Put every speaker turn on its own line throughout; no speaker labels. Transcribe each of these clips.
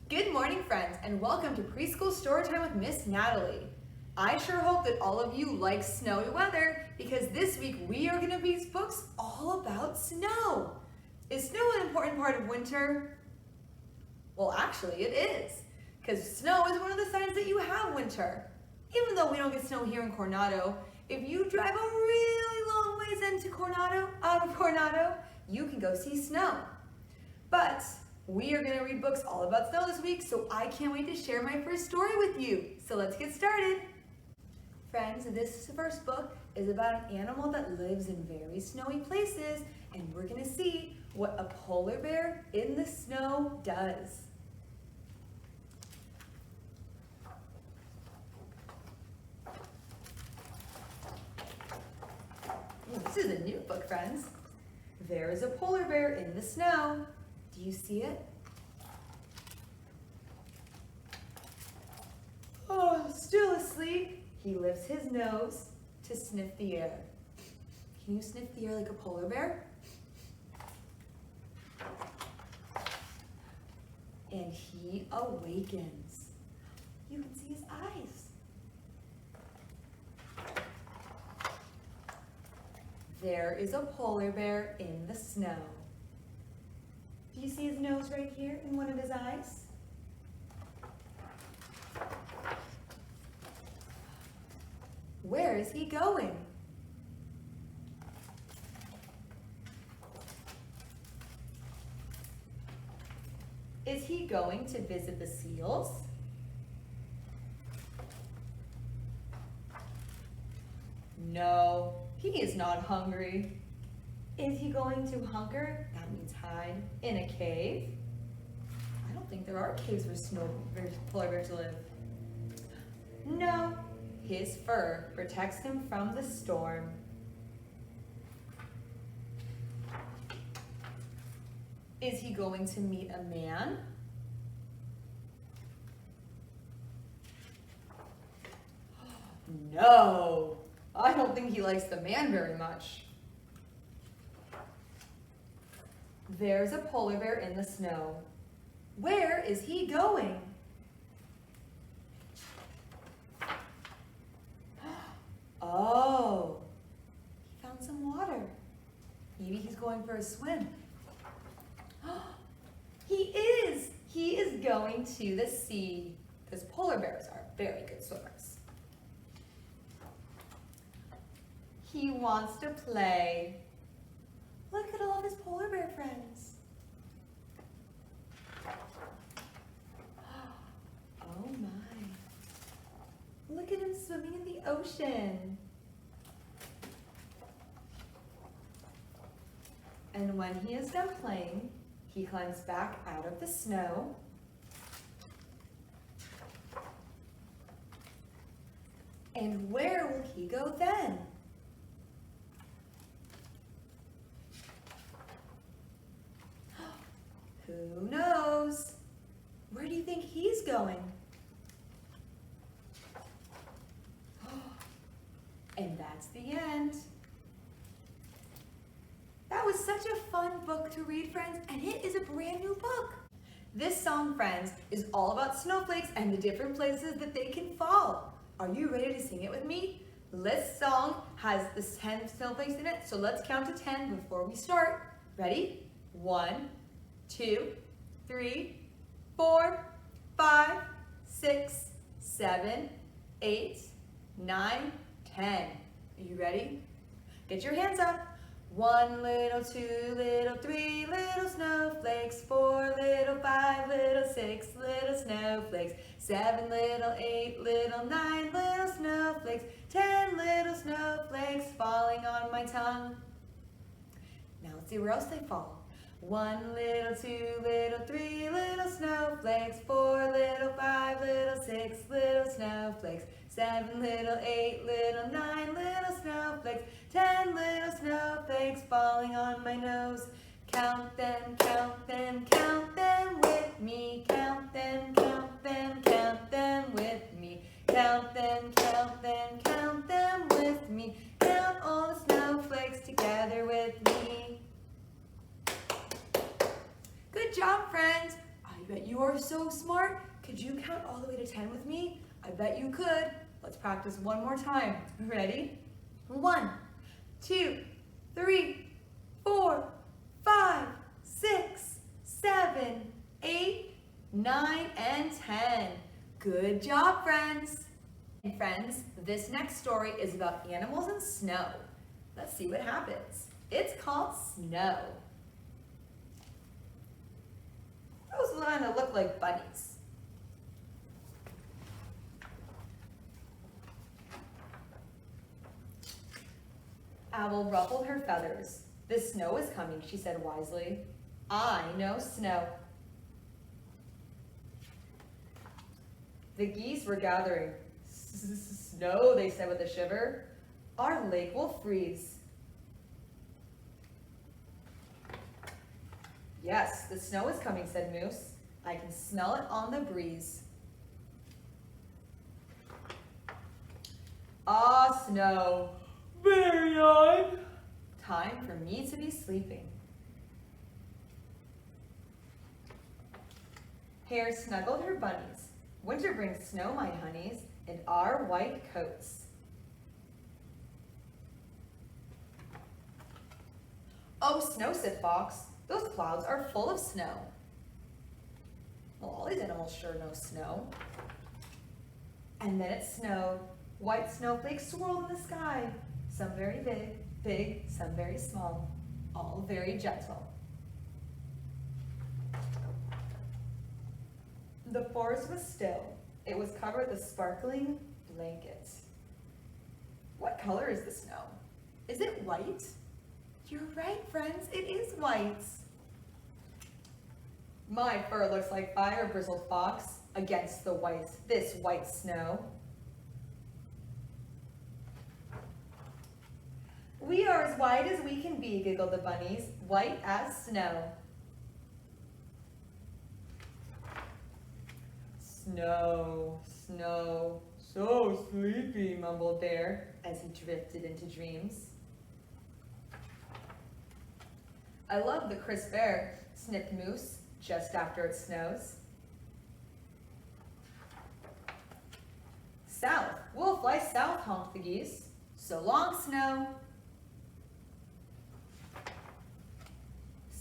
Good morning, friends, and welcome to Preschool Storytime with Miss Natalie. I sure hope that all of you like snowy weather because this week we are going to read books all about snow. Is snow an important part of winter? Well, actually it is, because snow is one of the signs that you have winter. Even though we don't get snow here in Coronado, if you drive a really long ways out of Coronado, you can go see snow. But we are going to read books all about snow this week, so I can't wait to share my first story with you. So let's get started. Friends, this first book is about an animal that lives in very snowy places, and we're going to see what a polar bear in the snow does. This is a new book, friends. There is a polar bear in the snow. Do you see it? Oh, still asleep. He lifts his nose to sniff the air. Can you sniff the air like a polar bear? And he awakens. You can see his eyes. There is a polar bear in the snow. Do you see his nose right here in one of his eyes? Where is he going? Is he going to visit the seals? No, he is not hungry. Is he going to hunker? That means hide in a cave. I don't think there are caves for polar bears to live. No, his fur protects him from the storm. Is he going to meet a man? No, I don't think he likes the man very much. There's a polar bear in the snow. Where is he going? Oh, he found some water. Maybe he's going for a swim. He is going to the sea because polar bears are very good swimmers. He wants to play. Look at all of his polar bear friends. Oh my. Look at him swimming in the ocean. And when he is done playing, he climbs back out of the snow. And where will he go then? Who knows? Where do you think he's going? And that's the end. That was such a fun book to read, friends, and it is a brand new book. This song, friends, is all about snowflakes and the different places that they can fall. Are you ready to sing it with me? This song has the 10 snowflakes in it, so let's count to 10 before we start. Ready? 1, 2, 3, 4, 5, 6, 7, 8, 9, 10. Are you ready? Get your hands up. 1 little, 2 little, 3 little snowflakes, 4 little, 5 little, 6 little snowflakes, 7 little, 8 little, 9 little snowflakes, 10 little snowflakes falling on my tongue. Now let's see where else they fall. 1 little, 2 little, 3 little snowflakes, 4 little, 5 little, 6 little snowflakes, 7 little, 8 little, 9 little snowflakes, 10 little snowflakes falling on my nose. Count them with me. Count them with me. Count them with me. Count all the snowflakes together with me. Good job, friends. I bet you are are so smart. Could you count all the way to 10 with me? I bet you could. Let's practice one more time. Ready? 1, 2, 3, 4, 5, 6, 7, 8, 9, and 10. Good job, friends. And friends, this next story is about animals and snow. Let's see what happens. It's called Snow. Those kind of look like bunnies. Owl ruffled her feathers. The snow is coming, she said wisely. I know snow. The geese were gathering. Snow, they said with a shiver. Our lake will freeze. Yes, the snow is coming, said Moose. I can smell it on the breeze. Ah, snow, very odd. Time for me to be sleeping. Hare snuggled her bunnies. Winter brings snow, my honeys, and our white coats. Oh, snow, said Fox. Those clouds are full of snow. Well, all these animals sure know snow. And then it snowed. White snowflakes swirled in the sky. Some very big, some very small, all very gentle. The forest was still. It was covered with a sparkling blanket. What color is the snow? Is it white? You're right, friends, it is white. My fur looks like fire, bristled Fox, against this white snow. We are as white as we can be, giggled the bunnies, white as snow. Snow, snow, so sleepy, mumbled Bear as he drifted into dreams. I love the crisp air, sniffed Moose, just after it snows. South, we'll fly south, honked the geese. So long, snow.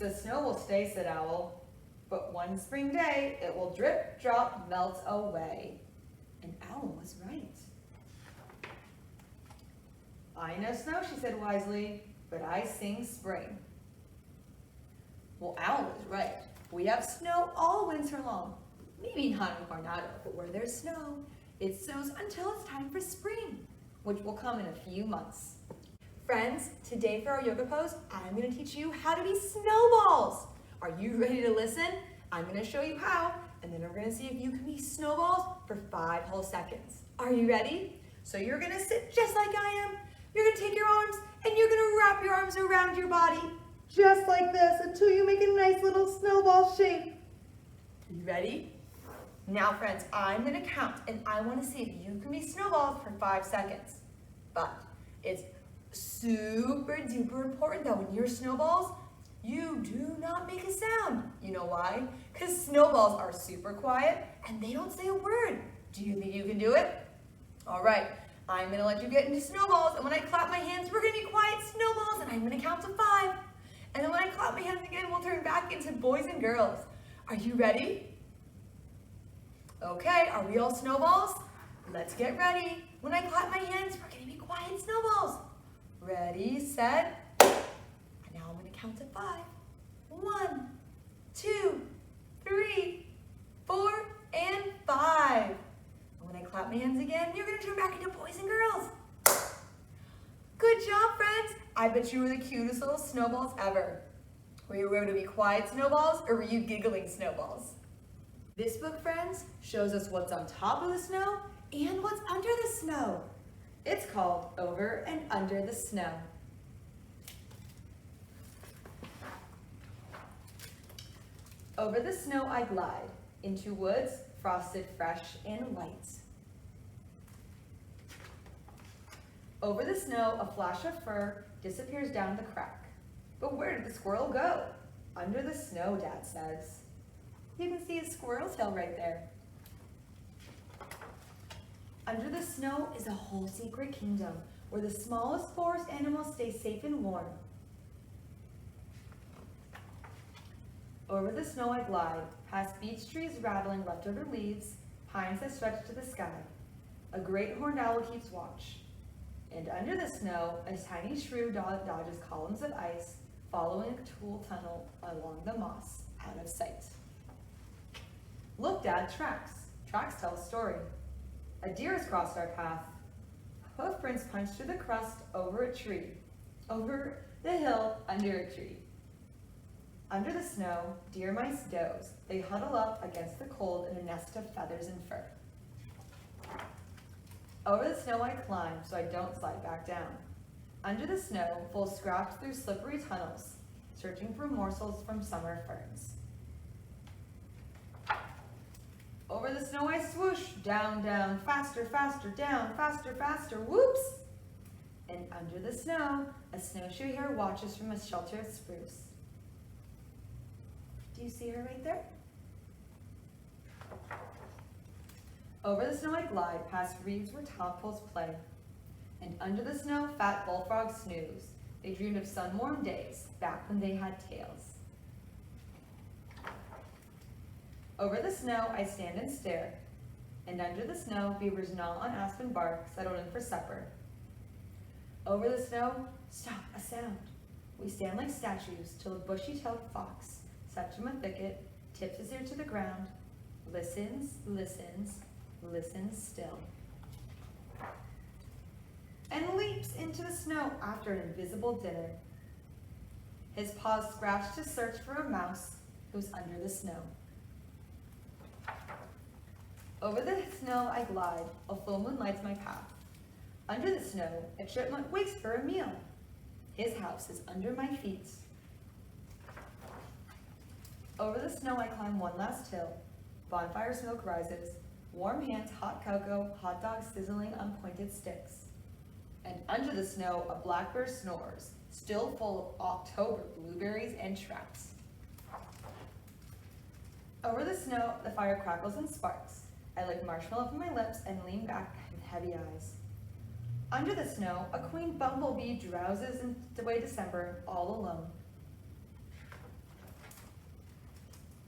The snow will stay, said Owl, but one spring day it will drip, drop, melt away. And Owl was right. I know snow, she said wisely, but I sing spring. Well, Owl was right. We have snow all winter long. Maybe not in Coronado, but where there's snow, it snows until it's time for spring, which will come in a few months. Friends, today for our yoga pose, I'm going to teach you how to be snowballs. Are you ready to listen? I'm going to show you how, and then we're going to see if you can be snowballs for 5 whole seconds. Are you ready? So you're going to sit just like I am. You're going to take your arms, and you're going to wrap your arms around your body, just like this, until you make a nice little snowball shape. You ready? Now, friends, I'm going to count, and I want to see if you can be snowballs for 5 seconds. But it's super duper important that when you're snowballs, you do not make a sound. You know why? Because snowballs are super quiet and they don't say a word. Do you think you can do it? All right, I'm gonna let you get into snowballs, and when I clap my hands, we're gonna be quiet snowballs, and I'm gonna count to 5. And then when I clap my hands again, we'll turn back into boys and girls. Are you ready? Okay, are we all snowballs? Let's get ready. When I clap my hands, we're gonna be quiet snowballs. Ready, set, and now I'm going to count to 5. 1, 2, 3, 4, and 5. And when I clap my hands again, you're going to turn back into boys and girls. Good job, friends. I bet you were the cutest little snowballs ever. Were you able to be quiet snowballs, or were you giggling snowballs? This book, friends, shows us what's on top of the snow and what's under the snow. It's called Over and Under the Snow. Over the snow I glide, into woods frosted fresh and white. Over the snow, a flash of fur disappears down the crack. But where did the squirrel go? Under the snow, Dad says. You can see a squirrel tail right there. Under the snow is a whole secret kingdom where the smallest forest animals stay safe and warm. Over the snow I glide, past beech trees rattling leftover leaves, pines that stretch to the sky. A great horned owl keeps watch. And under the snow, a tiny shrew dodges columns of ice, following a tool tunnel along the moss, out of sight. Look, Dad, tracks. Tracks tell a story. A deer has crossed our path. Hoof prints punch through the crust over a tree. Over the hill, under a tree. Under the snow, deer mice doze. They huddle up against the cold in a nest of feathers and fur. Over the snow I climb so I don't slide back down. Under the snow, foals scratch through slippery tunnels, searching for morsels from summer ferns. Over the snow I swoosh, down, down, faster, faster, down, faster, faster, whoops! And under the snow, a snowshoe hare watches from a sheltered spruce. Do you see her right there? Over the snow I glide, past reeds where tadpoles play. And under the snow, fat bullfrogs snooze. They dreamed of sun-warm days, back when they had tails. Over the snow, I stand and stare. And under the snow, beavers gnaw on aspen bark, settled in for supper. Over the snow, stop, a sound. We stand like statues till a bushy-tailed fox, steps from a thicket, tips his ear to the ground, listens, listens, listens still, and leaps into the snow after an invisible dinner. His paws scratch to search for a mouse who's under the snow. Over the snow I glide, a full moon lights my path. Under the snow, a chipmunk wakes for a meal. His house is under my feet. Over the snow I climb one last hill. Bonfire smoke rises. Warm hands, hot cocoa, hot dogs sizzling on pointed sticks. And under the snow, a blackbird snores, still full of October blueberries and trout. Over the snow, the fire crackles and sparks. I lick marshmallow from my lips and lean back with heavy eyes. Under the snow, a queen bumblebee drowses away December all alone.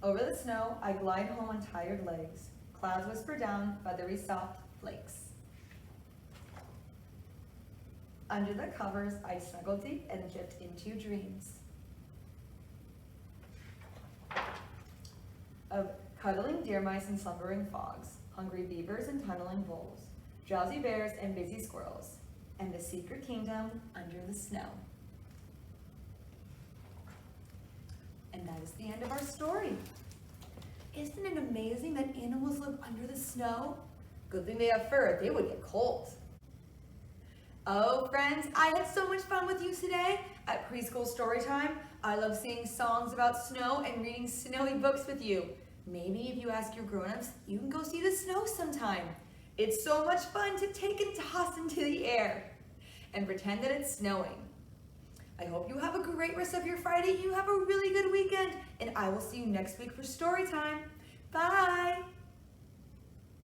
Over the snow, I glide home on tired legs. Clouds whisper down feathery soft flakes. Under the covers, I snuggle deep and drift into dreams of cuddling deer mice and slumbering frogs, hungry beavers and tunneling voles, drowsy bears and busy squirrels, and the secret kingdom under the snow. And that is the end of our story. Isn't it amazing that animals live under the snow? Good thing they have fur, they would get cold. Oh, friends, I had so much fun with you today at Preschool Storytime. I love singing songs about snow and reading snowy books with you. Maybe if you ask your grown-ups, you can go see the snow sometime. It's so much fun to take and toss into the air and pretend that it's snowing. I hope you have a great rest of your Friday. You have a really good weekend, and I will see you next week for story time. Bye.